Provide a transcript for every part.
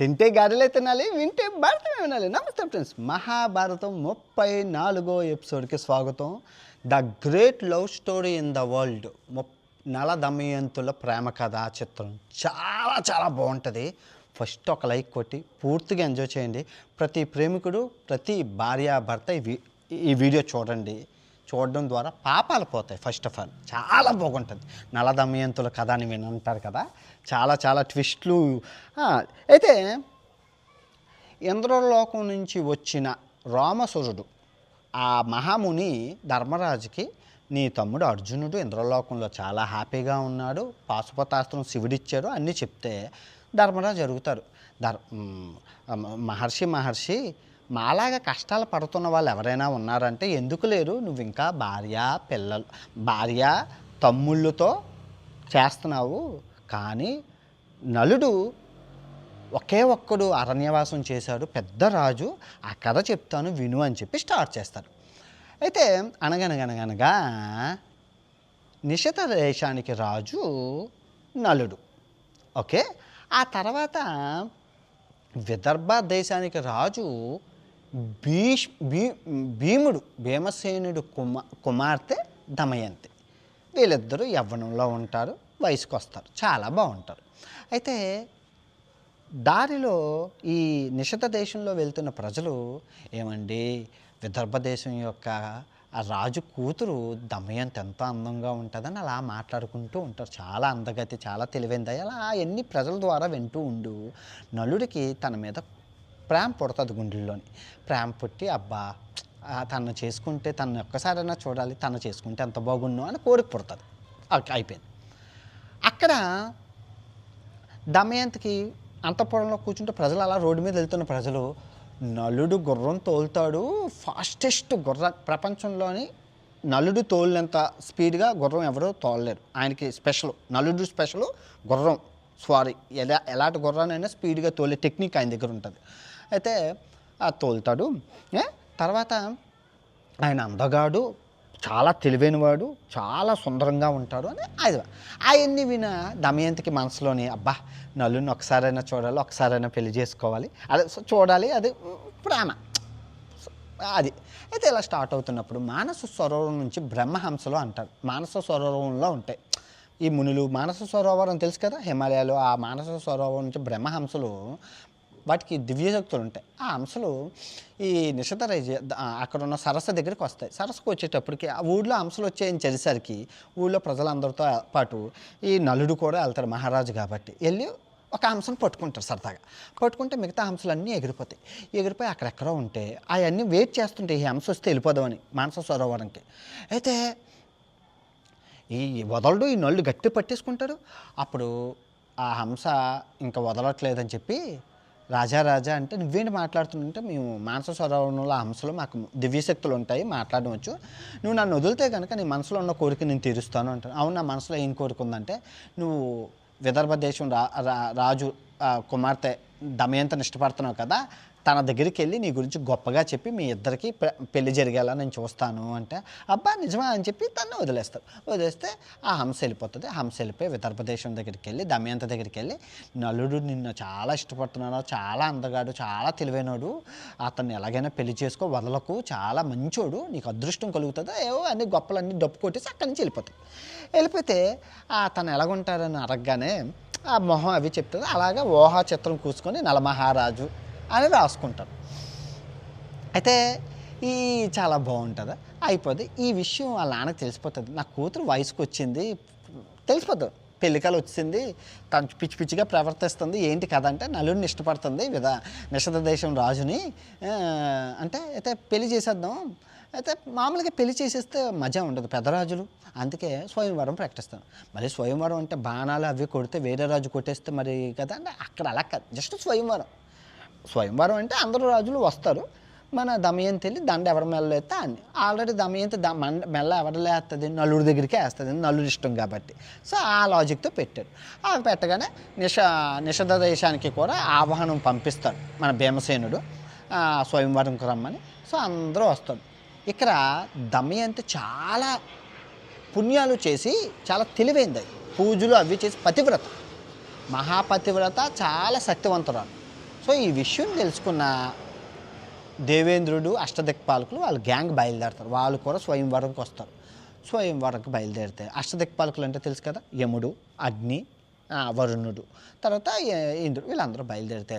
తింటే గారెలే తినాలి, వింటే భారతమే వినాలి. నమస్తే ఫ్రెండ్స్, మహాభారతం 34వ ఎపిసోడ్కి స్వాగతం. The great love story in the world, నల దమయంతుల ప్రేమ కథ చిత్రం చాలా చాలా బాగుంటుంది. ఫస్ట్ ఒక లైక్ కొట్టి పూర్తిగా ఎంజాయ్ చేయండి. ప్రతి ప్రేమికుడు, ప్రతి భార్యాభర్త ఈ వీడియో చూడండి. చూడడం ద్వారా పాపాలు పోతాయి. ఫస్ట్ ఆఫ్ ఆల్ చాలా బాగుంటుంది. నల దమయంతుల కథ అని వినంటారు కదా, చాలా చాలా ట్విస్ట్లు. అయితే ఇంద్రలోకం నుంచి వచ్చిన రామసురుడు, ఆ మహాముని ధర్మరాజుకి, నీ తమ్ముడు అర్జునుడు ఇంద్రలోకంలో చాలా హ్యాపీగా ఉన్నాడు, పాశుపతాస్త్రం శివుడిచ్చాడు అన్నీ చెప్తే ధర్మరాజు అడుగుతారు, మహర్షి మాలాగా కష్టాలు పడుతున్న వాళ్ళు ఎవరైనా ఉన్నారంటే ఎందుకు లేరు, నువ్వు ఇంకా భార్య తమ్ముళ్ళతో చేస్తున్నావు, కానీ నలుడు ఒకే ఒక్కడు అరణ్యవాసం చేశాడు, పెద్ద రాజు, ఆ కథ చెప్తాను విను అని చెప్పి స్టార్ట్ చేస్తారు. అయితే అనగనగనగనగా నిషిత దేశానికి రాజు నలుడు. ఓకే, ఆ తర్వాత విదర్భ దేశానికి రాజు భీమసేనుడు కుమార్తె దమయంతి. వీళ్ళిద్దరూ యవ్వనంలో ఉంటారు, వయసుకు వస్తారు, చాలా బాగుంటారు. అయితే దారిలో ఈ నిషిత దేశంలో వెళ్తున్న ప్రజలు, ఏమండి విదర్భ దేశం యొక్క ఆ రాజు కూతురు దమయంతి ఎంత అందంగా ఉంటుందని అలా మాట్లాడుకుంటూ ఉంటారు. చాలా అందగతి, చాలా తెలివైంది. అలా ఎన్ని ప్రజల ద్వారా వింటూ ఉండు నలుడికి తన మీద ప్రేమ పుడుతుంది. గుండెల్లోని ప్రేమ పుట్టి, అబ్బా తను చేసుకుంటే, తను ఒక్కసారైనా చూడాలి, తను చేసుకుంటే ఎంత బాగున్నావు అని కోరిక పుడుతుంది. అయిపోయింది. అక్కడ దమయంతికి అంతఃపురంలో కూర్చుంటే ప్రజలు, అలా రోడ్డు మీద వెళ్తున్న ప్రజలు, నలుడు గుర్రం తోలుతాడు, ఫాస్టెస్ట్ గుర్రం ప్రపంచంలోని, నలుడు తోలినంత స్పీడ్గా గుర్రం ఎవరో తోలలేరు. ఆయనకి స్పెషల్, నలుడు స్పెషల్ గుర్రం స్వారీ, ఎలాంటి గుర్రానైనా స్పీడ్గా తోలే టెక్నిక్ ఆయన దగ్గర ఉంటుంది. అయితే తోలుతాడు. తర్వాత ఆయన అందగాడు, చాలా తెలివైనవాడు, చాలా సుందరంగా ఉంటాడు అని అవన్నీ విన దమయంతికి మనసులోని, అబ్బా నలుని ఒకసారైనా చూడాలి, ఒకసారైనా పెళ్లి చేసుకోవాలి, అదే చూడాలి, అది ప్రేమ అది. అయితే ఇలా స్టార్ట్ అవుతున్నప్పుడు మానస సరోవరం నుంచి బ్రహ్మహంసలు అంటారు, మానస సరోవరంలో ఉంటాయి ఈ మునులు. మానస సరోవరం తెలుసు కదా, హిమాలయాలు. ఆ మానస సరోవరం నుంచి బ్రహ్మహంసలు, వాటికి దివ్యశక్తులు ఉంటాయి. ఆ హంసలు ఈ నిషిత అక్కడ ఉన్న సరస్సు దగ్గరికి వస్తాయి. సరస్సుకు వచ్చేటప్పటికి ఆ ఊళ్ళో హంసలు వచ్చాయని తెలిసరికి ఊళ్ళో ప్రజలందరితో పాటు ఈ నలుడు కూడా వెళ్తారు, మహారాజు కాబట్టి. వెళ్ళి ఒక హంసను పట్టుకుంటారు సరదాగా. పట్టుకుంటే మిగతా హంసలన్నీ ఎగిరిపోయి అక్కడెక్కడో ఉంటే అవన్నీ వెయిట్ చేస్తుంటే ఈ హంస వస్తే వెళ్ళిపోదామని మానస సరోవరంకి. అయితే ఈ వదలడు, ఈ నళ్ళు గట్టి పట్టేసుకుంటారు. అప్పుడు ఆ హంస ఇంకా వదలట్లేదని చెప్పి, రాజా అంటే నువ్వేంటి మాట్లాడుతుంటే, మేము మానస సరోవరంలో హంసలు, మాకు దివ్యశక్తులు ఉంటాయి, మాట్లాడవచ్చు, నువ్వు నన్ను వదిలితే కనుక నీ మనసులో ఉన్న కోరిక నేను తీరుస్తాను అంటాను. అవును, నా మనసులో ఏం కోరిక ఉందంటే, నువ్వు విదర్భ దేశం రాజు కుమార్తె దమయంతిని ఇష్టపడుతున్నావు కదా, తన దగ్గరికి వెళ్ళి నీ గురించి గొప్పగా చెప్పి మీ ఇద్దరికి పెళ్లి జరిగేలా నేను చూస్తాను అంటే, అబ్బా నిజమా అని చెప్పి తను వదిలేస్తారు. వదిలేస్తే ఆ హంస వెళ్ళిపోతుంది. హంస వెళ్ళిపోయి విదర్భ దేశం దగ్గరికి వెళ్ళి దమయంతి దగ్గరికి వెళ్ళి, నలుడు నిన్ను చాలా ఇష్టపడుతున్నాడు, చాలా అందగాడు, చాలా తెలివైనడు, అతన్ని ఎలాగైనా పెళ్లి చేసుకో, వదలకు, చాలా మంచోడు, నీకు అదృష్టం కలుగుతుంది, ఏవో అన్ని గొప్పలన్నీ డప్పు కొట్టేసి అక్కడి నుంచి వెళ్ళిపోతే తను ఎలాగుంటారని అడగగానే ఆ మొహం అవి చెప్తుంది. అలాగే ఊహా చిత్రం కూసుకొని నలమహారాజు అని రాసుకుంటారు. అయితే ఈ చాలా బాగుంటుంది. అయిపోద్ది. ఈ విషయం వాళ్ళ నాన్నకి తెలిసిపోతుంది, నా కూతురు వయసుకు వచ్చింది, తెలిసిపోతుంది, పెళ్ళికలు వచ్చింది, తను పిచ్చి పిచ్చిగా ప్రవర్తిస్తుంది, ఏంటి కథ అంటే నలుడిని ఇష్టపడుతుంది నిషిత దేశం రాజుని అంటే, అయితే పెళ్లి చేసేద్దాం. అయితే మామూలుగా పెళ్లి చేసేస్తే మజా ఉండదు పెద్దరాజులు, అందుకే స్వయంవరం ప్రకటిస్తాను. మరి స్వయంవరం అంటే బాణాలు అవి కొడితే వేరే రాజు కొట్టేస్తే మరి కదా అంటే, అక్కడ అలా కాదు, జస్ట్ స్వయంవరం అంటే అందరూ రాజులు వస్తారు, మన దమయంతి వెళ్ళి దండ ఎవరి మెల్ల వేస్తే అన్ని. ఆల్రెడీ దమయంతి మెల్ల ఎవరిలో వేస్తుంది, నలుడి దగ్గరికి వేస్తుంది, నలుడు ఇష్టం కాబట్టి. సో ఆ లాజిక్తో పెట్టాడు. అవి పెట్టగానే నిషిత దేశానికి కూడా ఆహ్వానం పంపిస్తాడు మన భీమసేనుడు, స్వయంవరంకి రమ్మని. సో అందరూ వస్తారు. ఇక్కడ దమయంతి చాలా పుణ్యాలు చేసి, చాలా తెలివైంది, పూజలు అవి చేసి, పతివ్రత, మహాపతివ్రత, చాలా శక్తివంతురాలు. సో ఈ విషయం తెలుసుకున్న దేవేంద్రుడు అష్టదిక్పాలకులు వాళ్ళ గ్యాంగ్ బయలుదేరతారు. వాళ్ళు కూడా స్వయంవరంకి వస్తారు. స్వయంవరంకి బయలుదేరితే అష్టదిక్పాలకులు అంటే తెలుసు కదా, యముడు, అగ్ని, వరుణుడు, తర్వాత ఇంద్రుడు, వీళ్ళందరూ బయలుదేరితే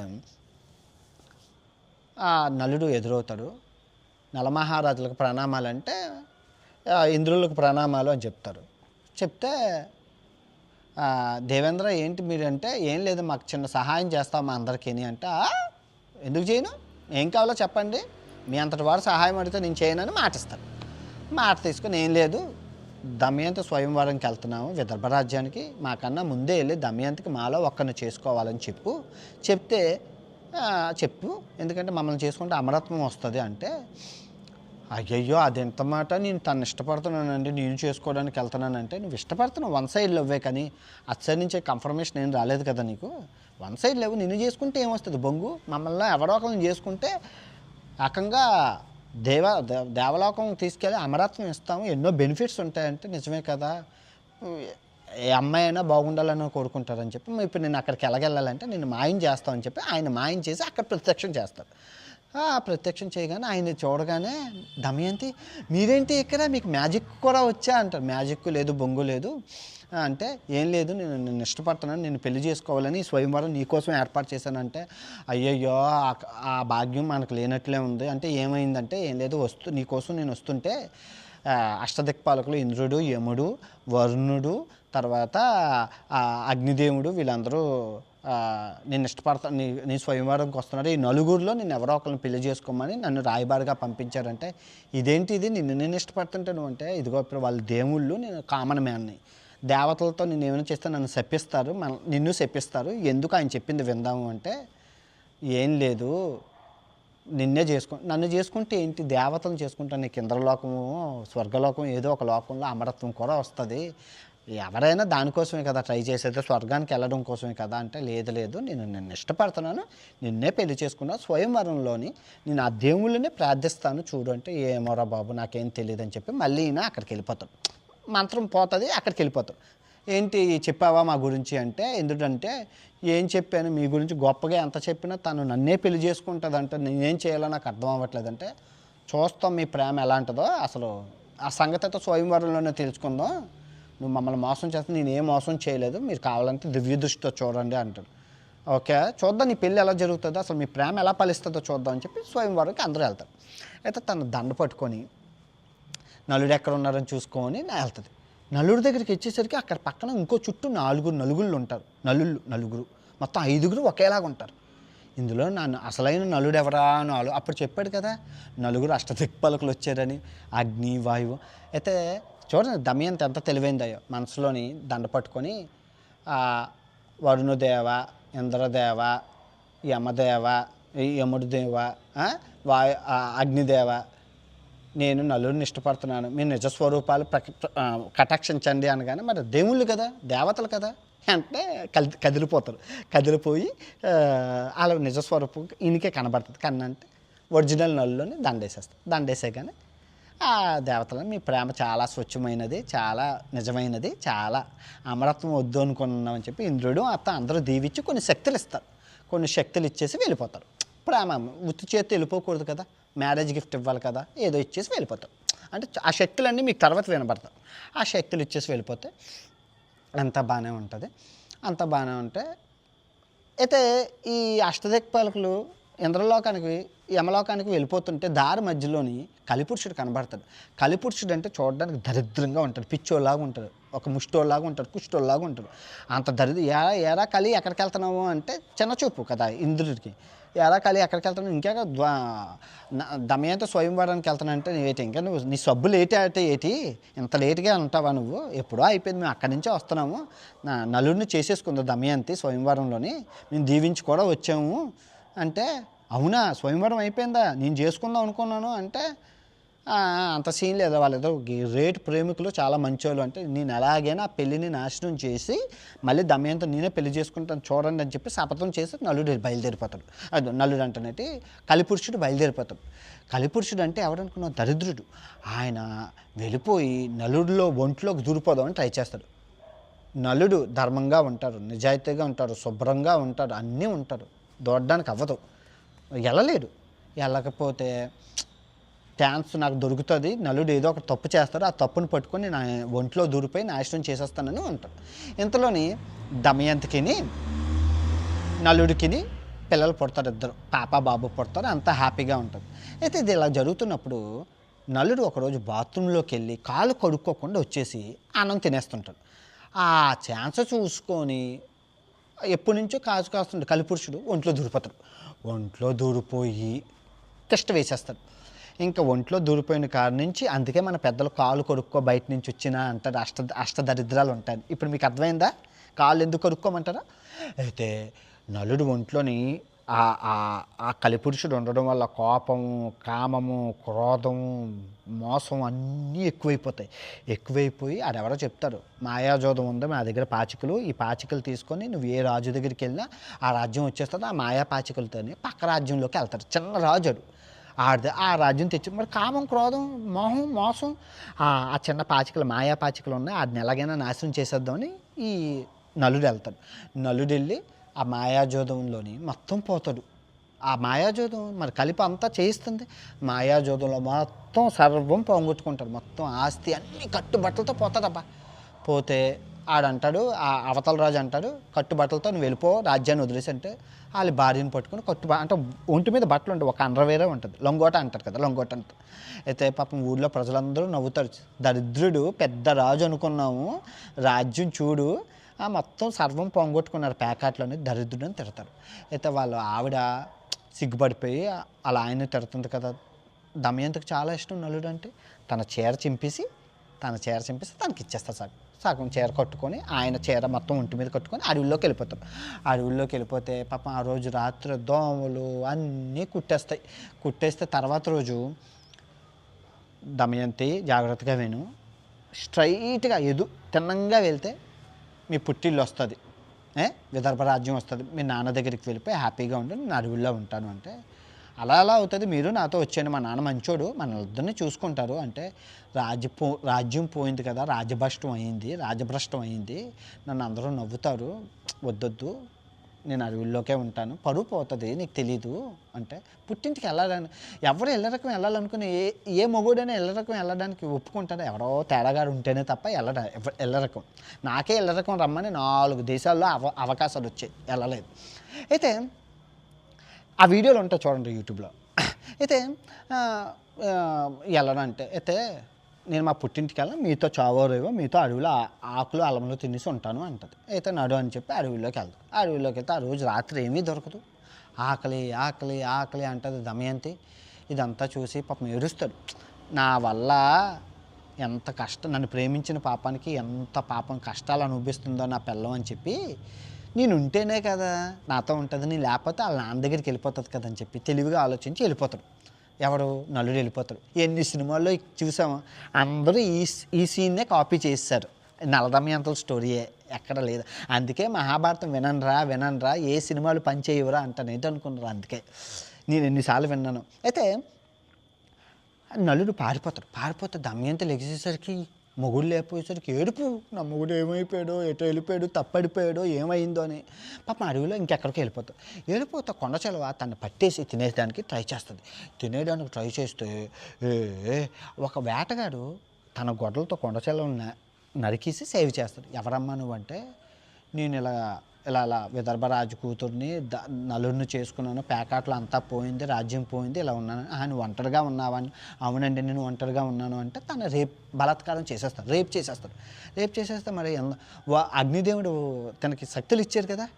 నలుడు ఎదురవుతాడు. నలమహారాజులకు ప్రణామాలు అంటే ఇంద్రులకు ప్రణామాలు అని చెప్తారు. చెప్తే దేవేంద్ర ఏంటి మీరు అంటే, ఏం లేదు మాకు చిన్న సహాయం చేస్తాం మా అందరికీ అంటే, ఎందుకు చేయను, ఏం కావాలో చెప్పండి, మీ అంతటి వారు సహాయం అడిగితే నేను చేయనని మాటిస్తాను. మాట తీసుకుని ఏం లేదు, దమయంతి స్వయంవరంకి వెళ్తున్నాము విదర్భ రాజ్యానికి, మాకన్నా ముందే వెళ్ళి దమయంతికి మాలో ఒక్కరిని చేసుకోవాలని చెప్తే చెప్పు, ఎందుకంటే మమ్మల్ని చేసుకుంటే అమరత్వం వస్తుంది అంటే, అయ్యయ్యో అదెంత మాట, నేను తను ఇష్టపడుతున్నానండి, నేను చేసుకోవడానికి వెళ్తున్నానంటే, నువ్వు ఇష్టపడుతున్నావు వన్ సైడ్ లవ్వే, కానీ అటు సైడ్ నుంచే కన్ఫర్మేషన్ ఏం రాలేదు కదా నీకు, వన్ సైడ్ లేవు, నిన్ను చేసుకుంటే ఏమొస్తుంది బొంగు, మమ్మల్ని ఎవరో ఒకరిని చేసుకుంటే ఏకంగా దేవలోకం తీసుకెళ్ళి అమరత్వం ఇస్తాము, ఎన్నో బెనిఫిట్స్ ఉంటాయంటే, నిజమే కదా, ఏ అమ్మాయి అయినా బాగుండాలని కోరుకుంటారని చెప్పి, ఇప్పుడు నేను అక్కడికి ఎలాగెళ్ళాలంటే నేను మాయం చేస్తామని చెప్పి ఆయన మాయం చేసి అక్కడ ప్రత్యక్షం చేస్తారు. ప్రత్యక్షం చేయగానే ఆయన చూడగానే దమయంతి మీరేంటి ఇక్కడ, మీకు మ్యాజిక్ కూడా వచ్చా అంటారు. మ్యాజిక్ లేదు, బొంగు లేదు అంటే, ఏం లేదు నేను ఇష్టపడుతున్నాను, నేను పెళ్లి చేసుకోవాలని స్వయంవరం నీకోసం ఏర్పాటు చేశానంటే, అయ్యయ్యో ఆ భాగ్యం మనకు లేనట్లే ఉంది అంటే, ఏమైందంటే, ఏం లేదు నీకోసం నేను వస్తుంటే అష్టదిక్పాలకులు ఇంద్రుడు, యముడు, వరుణుడు, తర్వాత అగ్నిదేవుడు వీళ్ళందరూ నేను ఇష్టపడతాను, నీ స్వయంవరంకి వస్తున్నారు, ఈ నలుగురిలో నేను ఎవరో ఒకరిని పెళ్లి చేసుకోమని నన్ను రాయబారిగా పంపించారంటే, ఇదేంటి ఇది, నేను ఇష్టపడుతుంటే నువ్వు అంటే, ఇదిగో ఇప్పుడు వాళ్ళ దేవుళ్ళు, నేను కామన్ మ్యాన్ని, దేవతలతో నేను ఏమైనా చేస్తే నన్ను శపిస్తారు, నిన్ను శపిస్తారు, ఎందుకు ఆయన చెప్పింది విందాము అంటే, ఏం లేదు నిన్నే నన్ను చేసుకుంటే ఏంటి, దేవతలను చేసుకుంటాను, నీకు ఇంద్రలోకము స్వర్గలోకం ఏదో ఒక లోకంలో అమరత్వం కూడా వస్తుంది, ఎవరైనా దానికోసమే కదా ట్రై చేసేది, స్వర్గానికి వెళ్ళడం కోసమే కదా అంటే, లేదు నిన్ను ఇష్టపడుతున్నాను, నిన్నే పెళ్లి చేసుకున్నాను, స్వయంవరంలోని నేను ఆ దేవుళ్ళనే ప్రార్థిస్తాను చూడు అంటే, ఏమోరా బాబు నాకేం తెలియదు అని చెప్పి మళ్ళీ ఈయన అక్కడికి వెళ్ళిపోతాడు. మంత్రం పోతుంది, అక్కడికి వెళ్ళిపోతాడు. ఏంటి చెప్పావా మా గురించి అంటే, ఎందుకంటే ఏం చెప్పాను మీ గురించి, గొప్పగా ఎంత చెప్పినా తను నన్నే పెళ్లి చేసుకుంటుందంటే నేనేం చేయాలో నాకు అర్థం అవ్వట్లేదంటే, చూస్తాం మీ ప్రేమ ఎలా ఉంటుందో, అసలు ఆ సంగతి అయితే స్వయంవరంలోనే తెలుసుకుందాం, నువ్వు మమ్మల్ని మోసం చేస్తే నేనేం మోసం చేయలేదు, మీరు కావాలంటే దివ్య దృష్టితో చూడండి అంటాడు. ఓకే చూద్దాం నీ పెళ్ళి ఎలా జరుగుతుందో, అసలు మీ ప్రేమ ఎలా ఫలిస్తుందో చూద్దాం అని చెప్పి స్వయంవరంకి అందరూ వెళ్తారు. అయితే తను దండ పట్టుకొని నలుడు ఎక్కడ ఉన్నారని చూసుకొని వెళ్తుంది. నలుడు దగ్గరికి వచ్చేసరికి అక్కడ పక్కన ఇంకో చుట్టూ నలుగురు ఉంటారు, నలుగురు మొత్తం 5గురు ఒకేలాగా ఉంటారు. ఇందులో నన్ను అసలైన నలుడు ఎవరా అని అప్పుడు చెప్పాడు కదా, నలుగురు అష్టదిక్పాలకులు వచ్చారని, అగ్ని, వాయువు. అయితే చూడండి దమయంతి ఎంత తెలివైందయ్యో, మనసులోని దండ పట్టుకొని వరుణుదేవ, ఇంద్రదేవ, యమదేవ, యముడిదేవ, అగ్నిదేవ, నేను నలుగురిని ఇష్టపడుతున్నాను, మీ నిజస్వరూపాలు కటాక్షించండి అనగానే, మరి దేవుళ్ళు కదా, దేవతలు కదా అంటే కదిలిపోయి వాళ్ళ నిజస్వరూపం ఈయనకే కనబడుతుంది. కన్నంటే ఒరిజినల్ నల్లుని దండేసేగానే ఆ దేవతలను, మీ ప్రేమ చాలా స్వచ్ఛమైనది, చాలా నిజమైనది, చాలా అమరత్వం వద్దు అనుకున్నామని చెప్పి ఇంద్రుడు అందరూ దీవించి కొన్ని శక్తులు ఇస్తారు. కొన్ని శక్తులు ఇచ్చేసి వెళ్ళిపోతారు. ప్రేమ ఉత్తి చేతి వెళ్ళిపోకూడదు కదా, మ్యారేజ్ గిఫ్ట్ ఇవ్వాలి కదా, ఏదో ఇచ్చేసి వెళ్ళిపోతారు. అంటే ఆ శక్తులన్నీ మీకు తర్వాత వినబడతాయి. ఆ శక్తులు ఇచ్చేసి వెళ్ళిపోతే అంతా బాగానే ఉంటుంది. అంత బాగానే ఉంటే అయితే ఈ అష్టదిక్పాలకులు ఇంద్రలోకానికి యమలోకానికి వెళ్ళిపోతుంటే దారి మధ్యలోని కలిపురుషుడు కనబడతాడు. కలిపురుషుడు అంటే చూడడానికి దరిద్రంగా ఉంటాడు, పిచ్చోళ్ళలాగా ఉంటాడు, ఒక ముష్టోళ్ళలాగా ఉంటాడు, కుష్టోళ్ళలాగా ఉంటాడు. అంత ఏరా కలి ఎక్కడికి వెళ్తున్నావు అంటే చిన్న చూపు కదా ఇంద్రుడికి, ఎరా కలి ఎక్కడికి వెళ్తున్నావు, ఇంకా దమయంతి స్వయంవరానికి వెళ్తానంటే ఏంటి, ఇంకా నువ్వు నీ సబ్బు లేట్ అంటే ఏంటి, ఇంత లేట్గా ఉంటావా నువ్వు, ఎప్పుడో అయిపోయింది, మేము అక్కడి నుంచే వస్తున్నాము, నలుడిని చేసేసుకుంది దమయంతి స్వయంవరంలోని, మేము దీవించి కూడా వచ్చాము అంటే, అవునా స్వయంవరం అయిపోయిందా, నేను చేసుకుందాం అనుకున్నాను అంటే, అంత సీన్ లేదు, వాళ్ళేదో రేట్ ప్రేమికులు చాలా మంచోళ్ళు అంటే, నేను ఎలాగైనా పెళ్ళిని నాశనం చేసి మళ్ళీ దమయంతో నేనే పెళ్లి చేసుకుంటాను చూడండి అని చెప్పి శపథం చేసి నలుడు బయలుదేరిపోతాడు. అది నలుడు అంటేనేటి కలిపురుషుడు బయలుదేరిపోతాడు. కలిపురుషుడు అంటే ఎవడనుకున్నావు, దరిద్రుడు. ఆయన వెళ్ళిపోయి నలుడిలో ఒంట్లోకి దూరిపోదామని ట్రై చేస్తాడు. నలుడు ధర్మంగా ఉంటారు, నిజాయితీగా ఉంటారు, శుభ్రంగా ఉంటారు, అన్నీ ఉంటారు, దూడడానికి అవ్వదు, వెళ్ళలేడు. వెళ్ళకపోతే ఛాన్స్ నాకు దొరుకుతుంది, నలుడు ఏదో ఒక తప్పు చేస్తాడు, ఆ తప్పును పట్టుకొని నా ఒంట్లో దూరిపోయి నాశనం చేసేస్తానని అంటాడు. ఇంతలోని దమయంతికిని నలుడికిని పిల్లలు పుడతారు, ఇద్దరు పాప బాబు పుడతారు, అంతా హ్యాపీగా ఉంటుంది. అయితే ఇది ఇలా జరుగుతున్నప్పుడు నలుడు ఒకరోజు బాత్రూంలోకి వెళ్ళి కాలు కడుక్కోకుండా వచ్చేసి అన్నం తినేస్తుంటాడు. ఆ ఛాన్స్ చూసుకొని ఎప్పటి నుంచో కాస్తుండే కలిపురుషుడు ఒంట్లో దూరిపోతాడు. ఒంట్లో దూరిపోయి తిష్ట వేసేస్తాడు. ఇంకా ఒంట్లో దూరిపోయిన కాడ నుంచి, అందుకే మన పెద్దలు కాలు కొడుక్కో బయట నుంచి వచ్చినా అంటారు, అష్టదరిద్రాలు ఉంటాయి. ఇప్పుడు మీకు అర్థమైందా కాళ్ళు ఎందుకు కొడుక్కోమంటారా? అయితే నలుడు ఒంట్లోని ఆ కలిపురుషుడు ఉండడం వల్ల కోపము, కామము, క్రోధము, మోసం అన్నీ ఎక్కువైపోయి ఆడెవరో చెప్తారు, మాయాజోదం ఉంది మా దగ్గర పాచికలు, ఈ పాచికలు తీసుకొని నువ్వు ఏ రాజు దగ్గరికి వెళ్ళినా ఆ రాజ్యం వచ్చేస్తుంది, ఆ మాయా పాచికలతోని పక్క రాజ్యంలోకి వెళ్తారు. చిన్న రాజుడు ఆ రాజ్యం తెచ్చి, మరి కామం, క్రోధం, మోసం ఆ చిన్న పాచికలు, మాయా పాచికలు ఉన్నాయి, వాటిని ఎలాగైనా నాశనం చేసేద్దామని ఈ నలుడు వెళ్తాడు. నలుడు వెళ్ళి ఆ మాయాజోదంలోని మొత్తం పోతాడు. ఆ మాయాజోదం మరి కలిపి అంతా చేయిస్తుంది. మాయాజోదంలో మొత్తం సర్వం పోగొట్టుకుంటాడు, మొత్తం ఆస్తి అన్నీ కట్టుబట్టలతో పోతాడబ్బా. పోతే ఆడంటాడు, ఆ అవతల రాజు అంటాడు, కట్టుబట్టలతో నువ్వు వెళ్ళిపో, రాజ్యాన్ని వదిలేసి అంటే వాళ్ళ భార్యను పట్టుకుని అంటే ఒంటి మీద బట్టలు ఉంటాయి, ఒక అండర్వేరే ఉంటుంది, లొంగోట అంటారు కదా, లొంగోట అంట. అయితే పాపం ఊళ్ళో ప్రజలందరూ నవ్వుతారు, దరిద్రుడు పెద్ద రాజు అనుకున్నాము, రాజ్యం చూడు మొత్తం సర్వం పొంగొట్టుకున్నారు ప్యాకెట్లోని, దరిద్రుడు అని తిడతారు. అయితే వాళ్ళు ఆవిడ సిగ్గుపడిపోయి అలా ఆయన తిడుతుంది కదా. దమయంతికి చాలా ఇష్టం నలుడు అంటే, తన చీర చింపేసి తనకి ఇచ్చేస్తారు. సగం చీర కట్టుకొని ఆయన చీర మొత్తం ఒంటి మీద కట్టుకొని అడవుల్లోకి వెళ్ళిపోతారు. అడవుల్లోకి వెళ్ళిపోతే పాపం ఆ రోజు రాత్రి దోమలు అన్నీ కుట్టేస్తే తర్వాత రోజు దమయంతి జాగ్రత్తగా విను, స్ట్రైట్గా తిన్నంగా వెళ్తే మీ పుట్టిల్లు వస్తుంది, విదర్భ రాజ్యం వస్తుంది, మీ నాన్న దగ్గరికి వెళ్ళిపోయి హ్యాపీగా ఉండి నేను అడవుల్లో ఉంటాను అంటే, అలా అవుతుంది, మీరు నాతో వచ్చాను, మా నాన్న మంచోడు, మన ఇద్దరిని చూసుకుంటారు అంటే, రాజ్యం పోయింది కదా, రాజభ్రష్టం అయింది, నన్ను అందరూ నవ్వుతారు, వద్దొద్దు నేను అడవుల్లోకే ఉంటాను, పరువు పోతుంది, నీకు తెలీదు అంటే, పుట్టింటికి వెళ్ళాలని ఎవరు ఎల్లరకం వెళ్ళాలనుకుని ఏ మొగుడైనా ఎల్లరకం వెళ్ళడానికి ఒప్పుకుంటారు, ఎవరో తేడాగాడు ఉంటేనే తప్ప ఎల్లరకం. నాకే ఎల్లరకం రమ్మని 4 దేశాల్లో అవకాశాలు వచ్చాయి, వెళ్ళలేదు. అయితే ఆ వీడియోలు ఉంటాయి చూడండి యూట్యూబ్లో. అయితే వెళ్ళనంటే, అయితే నేను మా పుట్టింటికి వెళ్ళాను, మీతో చావోరేవో మీతో అడవిలో ఆకులు అలంలో తినేసి ఉంటాను అంటది. అయితే నడు అని చెప్పి అడవిలోకి వెళ్తాను. అడవిలోకి వెళ్తే ఆ రోజు రాత్రి ఏమీ దొరకదు, ఆకలి అంటది దమయంతి. ఇదంతా చూసి పాపం ఏడుస్తాడు, నా వల్ల ఎంత కష్టం, నన్ను ప్రేమించిన పాపానికి ఎంత పాపం కష్టాలు అనుభవిస్తుందో నా పిల్లం అని చెప్పి, నేను ఉంటేనే కదా నాతో ఉంటుంది, నేను లేకపోతే వాళ్ళ నాన్న దగ్గరికి వెళ్ళిపోతుంది కదా అని చెప్పి తెలివిగా ఆలోచించి వెళ్ళిపోతాడు. ఎవరు నలుడు వెళ్ళిపోతాడు. ఎన్ని సినిమాల్లో చూసాము, అందరూ ఈ సీన్నే కాపీ చేస్తారు, నలదమయంతుల స్టోరీయే, ఎక్కడ లేదు. అందుకే మహాభారతం విననరా ఏ సినిమాలు పనిచేయవురా అంటాను, ఏంటనుకున్నారు, అందుకే నేను ఎన్నిసార్లు విన్నాను. అయితే నలుడు పారిపోతే దమయంతి లెగిసేసరికి మొగుడు లేకపోయేసరికి ఏడుపు, నా మొగుడు ఏమైపోయాడో, ఎటో వెళ్ళిపోయాడు, తప్పడిపోయాడో, ఏమైందో అని పాపం అడవిలో ఇంకెక్కడికి వెళ్ళిపోతా కొండ చెలవ తను పట్టేసి తినేయడానికి ట్రై చేస్తే ఒక వేటగాడు తన గొడ్డలతో కొండ చెలవని నరికేసి సేవ్ చేస్తాడు. ఎవరమ్మా నువ్వంటే, నేను ఇలా విదర్భ రాజు కూతుర్ని నలుడిని చేసుకున్నాను, ప్యాకాట్లో అంతా పోయింది, రాజ్యం పోయింది, ఇలా ఉన్నాను. నువ్వు ఒంటరిగా ఉన్నావని, అవునండి నేను ఒంటరిగా ఉన్నాను అంటే, తను బలాత్కారం చేసేస్తాడు, రేప్ చేసేస్తే మరి అగ్నిదేవుడు తనకి శక్తులు ఇచ్చారు కదా,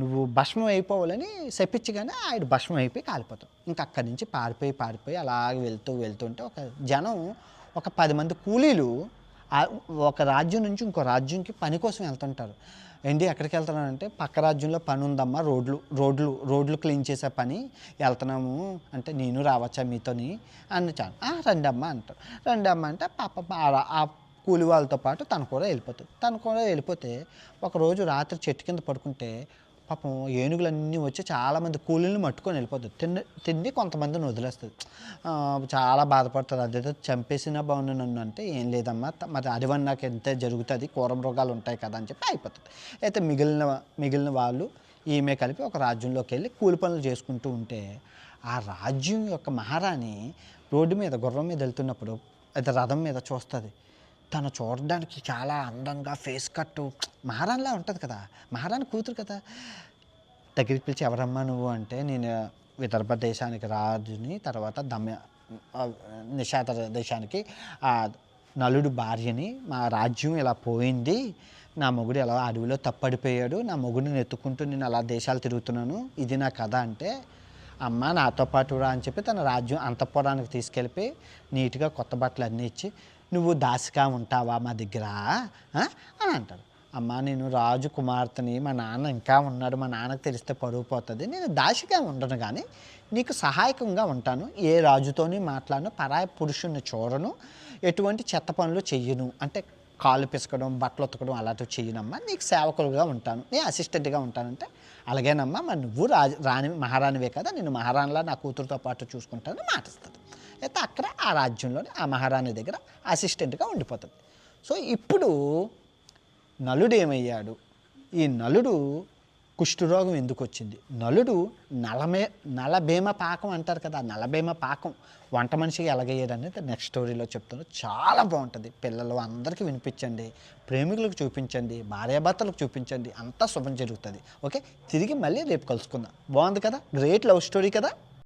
నువ్వు భస్మం అయిపోవాలని శపించగానే ఆయన భస్మం అయిపోయి కాలిపోతాడు. ఇంకా అక్కడి నుంచి పారిపోయి అలాగే వెళ్తుంటే ఒక 10 మంది కూలీలు ఒక రాజ్యం నుంచి ఇంకో రాజ్యంకి పని కోసం వెళ్తుంటారు. ఎక్కడికి వెళ్తున్నానంటే, పక్క రాజ్యంలో పని ఉందమ్మా, రోడ్లు క్లీన్ చేసే పని వెళ్తున్నాము అంటే, నేను రావచ్చా మీతోని అని రండమ్మా అంటే పాప ఆ కూలి వాళ్ళతో పాటు తను కూడా వెళ్ళిపోతే ఒకరోజు రాత్రి చెట్టు కింద పడుకుంటే పాపం ఏనుగులన్నీ వచ్చి చాలామంది కూలీలను మట్టుకొని వెళ్ళిపోతుంది, తిండి కొంతమందిని వదిలేస్తుంది. చాలా బాధపడుతుంది, అదేదో చంపేసినా బాగుంది నన్ను అంటే, ఏం లేదమ్మా మరి అడివని నాకు ఎంత జరుగుతుంది, క్రూర మృగాలు ఉంటాయి కదా అని చెప్పి అయిపోతుంది. అయితే మిగిలిన వాళ్ళు ఈమె కలిపి ఒక రాజ్యంలోకి వెళ్ళి కూలి పనులు చేసుకుంటూ ఉంటే ఆ రాజ్యం యొక్క మహారాణి రోడ్డు మీద గుర్రం మీద వెళ్తున్నప్పుడు అది రథం మీద చూస్తుంది. తను చూడడానికి చాలా అందంగా ఫేస్ కట్టు మహారాణిలా ఉంటుంది కదా, మహారాణి కూతురు కదా. దగ్గరికి పిలిచి ఎవరమ్మా నువ్వు అంటే, నేను విదర్భ దేశానికి రాజుని, తర్వాత నిషాద దేశానికి నలుడు భార్యని, మా రాజ్యం ఇలా పోయింది, నా మొగుడు ఎలా అడవిలో తప్పడిపోయాడు, నా మొగుడిని ఎత్తుకుంటూ నేను అలా దేశాలు తిరుగుతున్నాను, ఇది నా కథ అంటే, అమ్మ నాతో పాటు రా అని చెప్పి తన రాజ్యం అంతఃపురానికి తీసుకెళ్ళిపోయి నీట్గా కొత్త బట్టలు అన్నీ ఇచ్చి, నువ్వు దాసిగా ఉంటావా మా దగ్గర అని అంటారు. అమ్మ నేను రాజు కుమార్తెని, మా నాన్న ఇంకా ఉన్నాడు, మా నాన్నకు తెలిస్తే పరువు పోతుంది, నేను దాసిగా ఉండను కానీ నీకు సహాయకంగా ఉంటాను, ఏ రాజుతోని మాట్లాడను, పరాయి పురుషుణ్ణి చూడను, ఎటువంటి చెత్త పనులు చెయ్యను, అంటే కాళ్ళు పిసకడం బట్టలు ఉతకడం అలాంటివి చెయ్యనమ్మా, నీకు సేవకులుగా ఉంటాను, నేను అసిస్టెంట్గా ఉంటానంటే, అలాగేనమ్మా మరి నువ్వు రాణి మహారాణివే కదా, నేను మహారాణిలా నా కూతురుతో పాటు చూసుకుంటానని మాటిస్తుంది. అయితే అక్కడ ఆ రాజ్యంలోని ఆ మహారాణి దగ్గర అసిస్టెంట్గా ఉండిపోతుంది. సో ఇప్పుడు నలుడు ఏమయ్యాడు, ఈ నలుడు కుష్ఠరోగం ఎందుకు వచ్చింది, నలుడు నలభీమ పాకం అంటారు కదా, నలభీమ పాకం వంట మనిషికి ఎలాగయ్యాడు అనేది నెక్స్ట్ స్టోరీలో చెప్తాను. చాలా బాగుంటుంది, పిల్లలు అందరికీ వినిపించండి, ప్రేమికులకు చూపించండి, భార్యాభర్తలకు చూపించండి, అంతా శుభం జరుగుతుంది. ఓకే, తిరిగి మళ్ళీ రేపు కలుసుకుందాం. బాగుంది కదా, గ్రేట్ లవ్ స్టోరీ కదా.